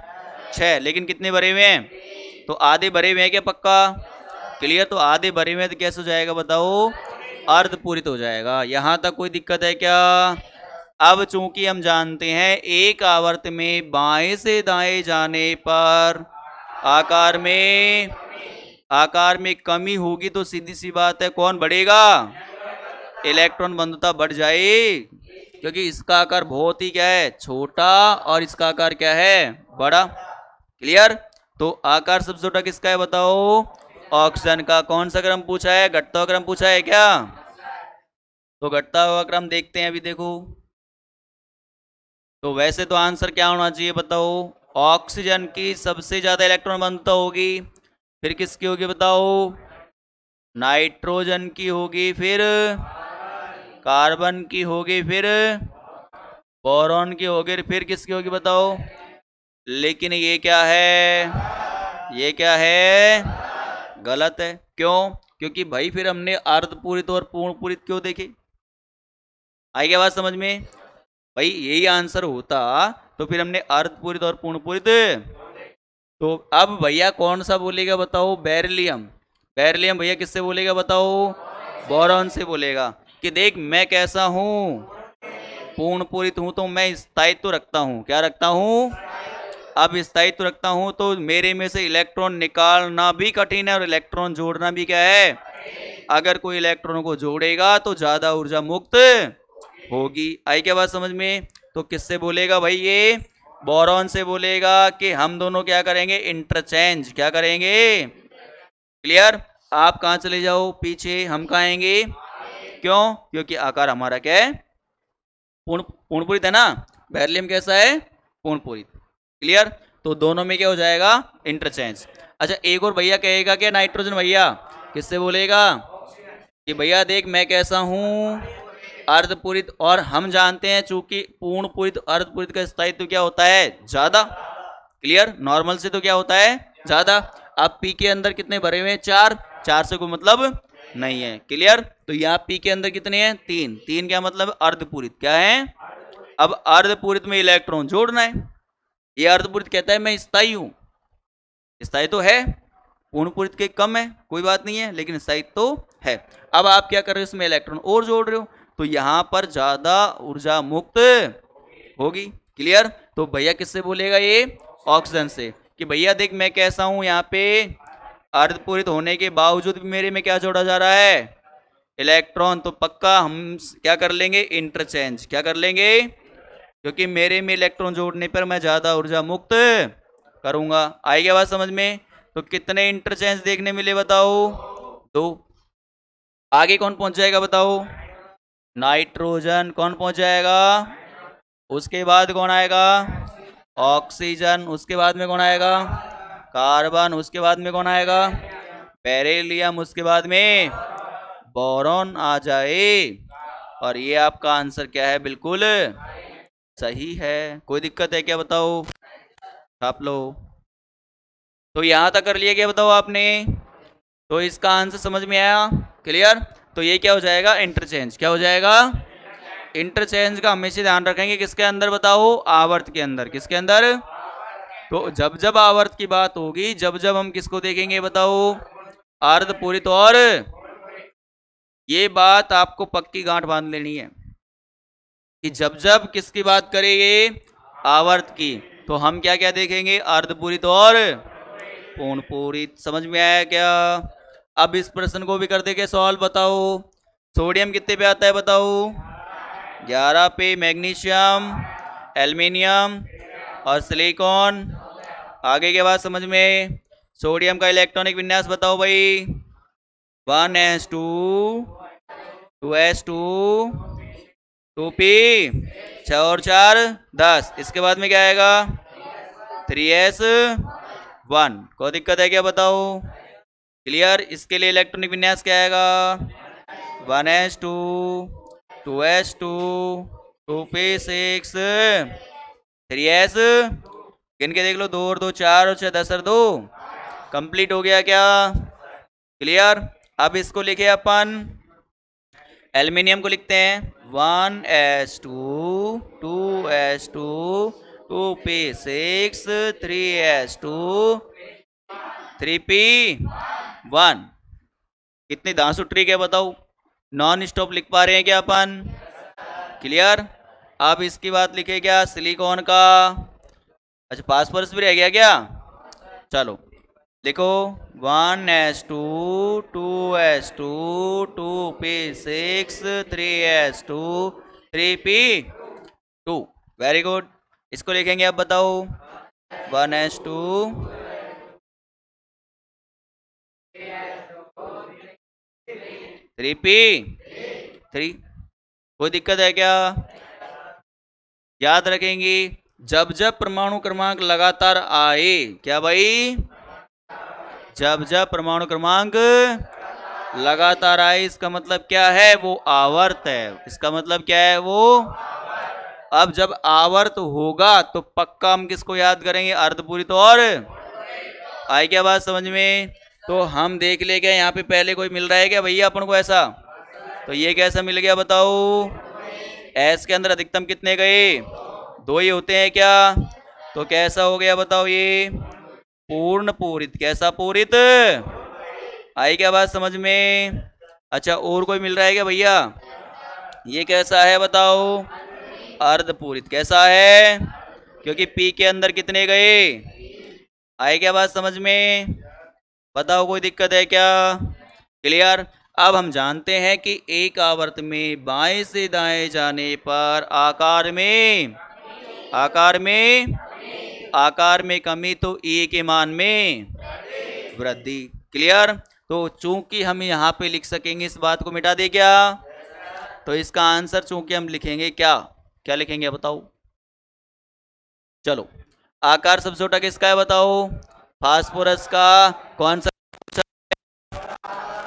6। लेकिन कितने भरे हुए हैं? तो आधे भरे हुए हैं क्या? पक्का? क्लियर? तो आधे भरे हुए हैं तो कैसे हो जाएगा बताओ? अर्धपूरित हो जाएगा। यहां तक कोई दिक्कत है क्या? अब चूंकि हम जानते हैं एक आवर्त में बाएं से दाएं जाने पर आकार में कमी होगी, तो सीधी सी बात है कौन बढ़ेगा? इलेक्ट्रॉन बंधुता बढ़ जाए, क्योंकि इसका आकार बहुत ही क्या है? छोटा, और इसका आकार क्या है? बड़ा। क्लियर? तो आकार सबसे छोटा किसका है बताओ? ऑक्सीजन का। कौन सा क्रम पूछा है? घटता हुआ क्रम पूछा है क्या? तो घटता हुआ क्रम देखते हैं अभी। देखो तो वैसे तो आंसर क्या होना चाहिए बताओ? ऑक्सीजन की सबसे ज्यादा इलेक्ट्रॉन बंधुता होगी, फिर किसकी होगी बताओ? नाइट्रोजन की होगी, फिर कार्बन की होगी, फिर बोरॉन की होगी, फिर किसकी होगी बताओ? लेकिन ये क्या है? ये क्या है? गलत है। क्यों? क्योंकि भाई फिर हमने अर्धपूरित और पूर्ण पूरित क्यों देखे? आई क्या बात समझ में? भाई यही आंसर होता तो फिर हमने अर्धपूरित और पूर्ण पूरित। तो अब भैया कौन सा बोलेगा बताओ? बेरिलियम। बेरिलियम भैया किससे बोलेगा बताओ? बोरॉन से बोलेगा कि देख मैं कैसा हूं? पूर्ण पूरित हूं, तो मैं स्थायित्व रखता हूं। क्या रखता हूं? अब स्थायित्व रखता हूं तो मेरे में से इलेक्ट्रॉन निकालना भी कठिन है और इलेक्ट्रॉन जोड़ना भी क्या है? अगर कोई इलेक्ट्रॉन को जोड़ेगा तो ज्यादा ऊर्जा मुक्त होगी। आई क्या बात समझ में? तो किससे बोलेगा भाई? ये बोरॉन से बोलेगा कि हम दोनों क्या करेंगे? इंटरचेंज। क्या करेंगे? क्लियर? आप कहां चले जाओ पीछे, हम कहां आएंगे? क्यों? क्योंकि आकार हमारा क्या है? पूर्णपूरित है ना। बेरिलियम कैसा है? पूर्णपूरित। क्लियर? तो दोनों में क्या हो जाएगा? इंटरचेंज। अच्छा एक और भैया कहेगा क्या? नाइट्रोजन भैया किससे बोलेगा कि भैया देख मैं कैसा हूं? अर्धपूरित। और हम जानते हैं चूंकि पूर्णपूरित अर्धपूरित का स्थायित्व क्या होता है? ज्यादा। क्लियर? नॉर्मल से तो क्या होता है? ज्यादा। अब P के अंदर कितने भरे हुए हैं? 4। 4 से कोई मतलब नहीं है। क्लियर? तो यहाँ P के अंदर कितने हैं? 3। 3 क्या मतलब? अर्धपूरित। क्या है? अब अर्धपूरित में इलेक्ट्रॉन जोड़ना है। ये अर्धपूरित कहता है मैं स्थायी हूं। स्थायी तो है, पूर्णपूरित के कम है, कोई बात नहीं है, लेकिन स्थायी तो है। अब आप क्या कर रहे हो? इसमें इलेक्ट्रॉन और जोड़ रहे हो, तो यहां पर ज्यादा ऊर्जा मुक्त होगी। क्लियर? तो भैया किससे बोलेगा? ये ऑक्सीजन से कि भैया देख मैं कैसा हूं? यहाँ पे अर्धपूरित होने के बावजूद भी मेरे में क्या जोड़ा जा रहा है? इलेक्ट्रॉन। तो पक्का हम क्या कर लेंगे? इंटरचेंज। क्या कर लेंगे? क्योंकि मेरे में इलेक्ट्रॉन जोड़ने पर मैं ज्यादा ऊर्जा मुक्त करूंगा। आई क्या बात समझ में? तो कितने इंटरचेंज देखने मिले बताओ? 2। आगे कौन पहुंच जाएगा बताओ? नाइट्रोजन। कौन पहुंच जाएगा? उसके बाद कौन आएगा? ऑक्सीजन। उसके बाद में कौन आएगा? कार्बन। उसके बाद में कौन आएगा? बेरिलियम। उसके बाद में बोरॉन आ जाए। और ये आपका आंसर क्या है? बिल्कुल सही है। कोई दिक्कत है क्या बताओ? छाप लो। तो यहां तक कर लिया क्या बताओ आपने? तो इसका आंसर समझ में आया? क्लियर? तो ये क्या हो जाएगा? इंटरचेंज। क्या हो जाएगा? इंटरचेंज का हमेशा ध्यान रखेंगे। किसके अंदर बताओ? आवर्त के अंदर। किसके अंदर? तो जब जब आवर्त की बात होगी, जब जब हम किसको देखेंगे बताओ? अर्धपूरित। और ये बात आपको पक्की गांठ बांध लेनी है कि जब जब किसकी बात करेंगे? आवर्त की, तो हम क्या क्या देखेंगे? अर्धपूरित और पूर्णपूरित। समझ में आया क्या? अब इस प्रश्न को भी कर देंगे सॉल्व। बताओ सोडियम कितने पे आता है बताओ? 11 पे। मैग्नीशियम, एल्युमिनियम और सिलिकॉन। आगे के बाद समझ में? सोडियम का इलेक्ट्रॉनिक विन्यास बताओ भाई। 1s2 2s2 2p 6 और 4 10। इसके बाद में क्या आएगा 3s1। कोई दिक्कत है क्या बताओ। क्लियर। इसके लिए इलेक्ट्रॉनिक विन्यास क्या आएगा 1s2 2s2 2p6 3s। गिन के देख लो 2 और 2 4 और 6 10 और 2 कंप्लीट हो गया क्या। क्लियर। अब इसको लिखे अपन एल्युमिनियम को लिखते हैं 1s2 2s2 2p6 3s2 3p1। कितनी धांसू ट्रिक है बताओ। नॉन स्टॉप लिख पा रहे हैं क्या अपन। क्लियर। अब इसकी बात लिखे क्या सिलिकॉन का। अच्छा फास्फोरस भी रह गया क्या। चलो देखो 1s2 2s2 2p6 3s2 3p2। Very good. इसको लिखेंगे अब बताओ 1s2 3p3। कोई दिक्कत है क्या। याद रखेंगे जब जब परमाणु क्रमांक लगातार आए, क्या भाई, जब जब परमाणु क्रमांक लगातार आए इसका मतलब क्या है वो आवर्त है। इसका मतलब क्या है वो। अब जब आवर्त होगा तो पक्का हम किसको याद करेंगे अर्धपूरित और आई क्या बात समझ में। तो हम देख ले क्या यहाँ पे पहले कोई मिल रहा है क्या भैया अपन को ऐसा। तो ये कैसा मिल गया बताओ। एस के अंदर अधिकतम कितने गए 2 ही होते हैं क्या। तो कैसा हो गया बताओ ये पूर्ण पूरित। कैसा पूरित आई क्या बात समझ में। अच्छा और कोई मिल रहा है क्या भैया। ये कैसा है बताओ अर्धपूरित। कैसा है क्योंकि पी के अंदर कितने गए आई क्या बात समझ में। बताओ कोई दिक्कत है क्या। क्लियर। अब हम जानते हैं कि एक आवर्त में बाएं से दाएं जाने पर आकार में कमी तो ए के मान में वृद्धि। क्लियर। तो चूंकि हम यहाँ पे लिख सकेंगे इस बात को मिटा दे क्या। तो इसका आंसर चूंकि हम लिखेंगे क्या क्या लिखेंगे बताओ। चलो आकार सबसे छोटा किसका है बताओ फास्फोरस का। कौन सा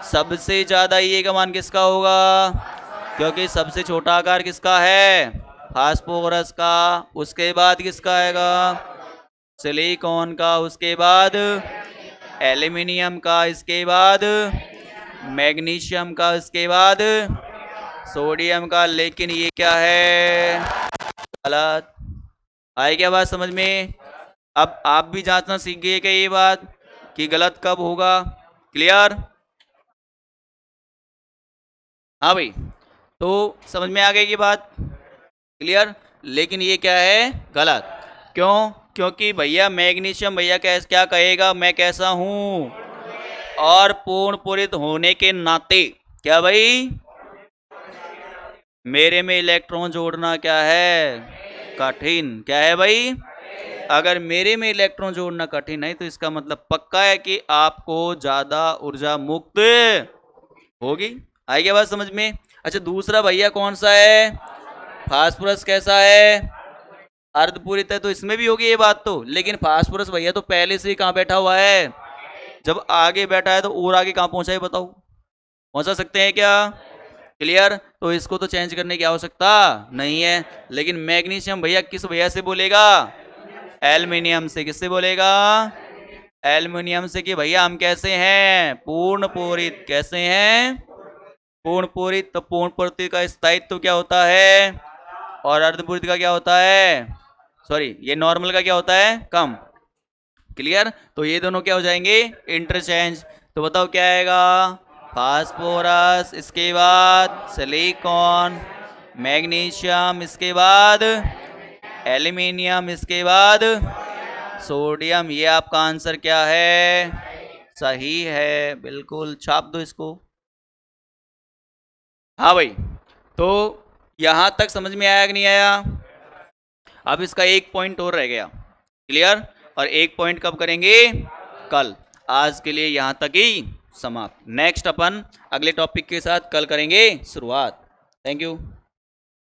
सबसे ज्यादा ये का मान किसका होगा क्योंकि सबसे छोटा आकार किसका है फास्फोरस का। उसके बाद किसका आएगा सिलिकॉन का। उसके बाद एल्युमिनियम का। इसके बाद मैग्नीशियम का। इसके बाद सोडियम का। लेकिन ये क्या है गलत। आई क्या बात समझ में। अब आप भी जांचना सीख गए क्या ये बात कि गलत कब होगा। क्लियर। हाँ भाई तो समझ में आ गई ये बात। क्लियर। लेकिन ये क्या है गलत। क्यों क्योंकि भैया मैग्नीशियम भैया क्या कहेगा मैं कैसा हूं और पूर्ण पूरित होने के नाते क्या भाई मेरे में इलेक्ट्रॉन जोड़ना क्या है कठिन। क्या है भाई अगर मेरे में इलेक्ट्रॉन जोड़ना कठिन है तो इसका मतलब पक्का है कि आपको ज्यादा ऊर्जा मुक्त होगी। आई क्या बात समझ में। अच्छा दूसरा भैया कौन सा है फास्फोरस। कैसा है अर्धपूरित है तो इसमें भी होगी ये बात तो। लेकिन फास्फोरस भैया तो पहले से ही कहाँ बैठा हुआ है जब आगे बैठा है तो और आगे कहाँ पहुंचा है बताओ पहुंचा सकते हैं क्या। क्लियर। तो इसको तो चेंज करने की आवश्यकता नहीं है। लेकिन मैग्नीशियम भैया किस भैया से बोलेगा एल्युमिनियम से। किससे बोलेगा एल्युमिनियम से कि भैया हम कैसे हैं पूर्ण पूरित। कैसे हैं पूर्ण पूरित। तो पूर्ण पूरित का स्थायित्व क्या होता है और अर्धपूरित का क्या होता है सॉरी ये नॉर्मल का क्या होता है कम। क्लियर। तो ये दोनों क्या हो जाएंगे इंटरचेंज। तो बताओ क्या आएगा फास्फोरस। इसके बाद सिलिकॉन मैग्नीशियम। इसके बाद एल्युमिनियम। इसके बाद सोडियम। ये आपका आंसर क्या है सही है बिल्कुल। छाप दो इसको। हाँ भाई तो यहां तक समझ में आया कि नहीं आया। अब इसका एक पॉइंट और रह गया। क्लियर। और एक पॉइंट कब करेंगे कल। आज के लिए यहाँ तक ही समाप्त। नेक्स्ट अपन अगले टॉपिक के साथ कल करेंगे शुरुआत। Thank you.